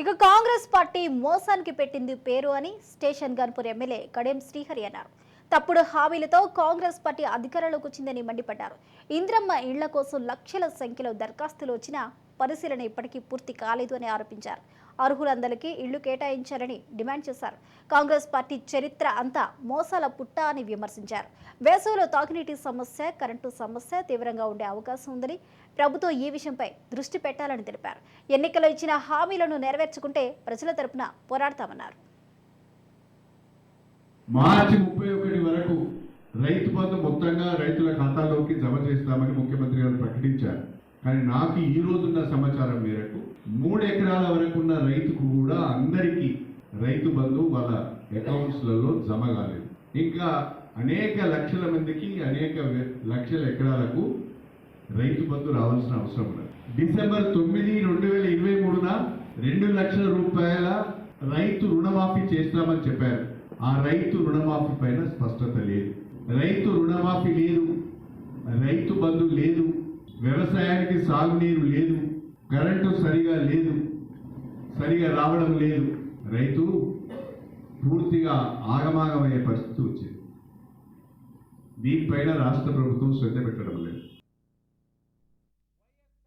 ఇక కాంగ్రెస్ పార్టీ మోసానికి పెట్టింది పేరు అని స్టేషన్ గన్పూర్ ఎమ్మెల్యే కడెం శ్రీహరి అన్నారు. తప్పుడు హామీలతో కాంగ్రెస్ పార్టీ అధికారంలోకి వచ్చిందని మండిపడ్డారు. ఇంద్రమ్మ ఇళ్ల కోసం లక్షల సంఖ్యలో దరఖాస్తులు వచ్చినా పరిశీలన ఇప్పటికీ పూర్తి కాలేదు అని ఆరోపించారు. అర్హులందరికీ ఇళ్లు కేటాయించాలని డిమాండ్ చేశారు. కాంగ్రెస్ పార్టీ చరిత్ర అంతా మోసాల పుట్ట అని విమర్శించారు. వేసవిలో తాగునీటి సమస్య, కరెంటు సమస్య తీవ్రంగా ఉండే అవకాశం ఉందని, ప్రభుత్వం ఈ విషయంపై దృష్టి పెట్టాలని తెలిపారు. ఎన్నికల్లో ఇచ్చిన హామీలను నెరవేర్చుకుంటే ప్రజల తరపున పోరాడతామన్నారు. మార్చి 31 వరకు రైతు బంధు మొత్తంగా రైతుల ఖాతాల్లోకి జమ చేస్తామని ముఖ్యమంత్రి గారు ప్రకటించారు. కానీ నాకు ఈ రోజున్న సమాచారం మేరకు 3 ఎకరాల వరకు ఉన్న రైతుకు కూడా అందరికీ రైతు బంధు వాళ్ళ అకౌంట్స్లలో జమ కాలేదు. ఇంకా అనేక లక్షల మందికి అనేక లక్షల ఎకరాలకు రైతు బంధు రావాల్సిన అవసరం ఉన్నది. డిసెంబర్ 9, 2023న 2 లక్షల రూపాయల రైతు రుణమాఫీ చేస్తామని చెప్పారు. ఆ రైతు రుణమాఫీ పైన స్పష్టత లేదు. రైతు రుణమాఫీ లేదు, రైతు బంధు లేదు, వ్యవసాయానికి సాగునీరు లేదు, కరెంటు సరిగా లేదు, సరిగా రావడం లేదు. రైతు పూర్తిగా ఆగమాగమయ్యే పరిస్థితి వచ్చింది. దీనిపైన రాష్ట్ర ప్రభుత్వం శ్రద్ధ పెట్టడం లేదు.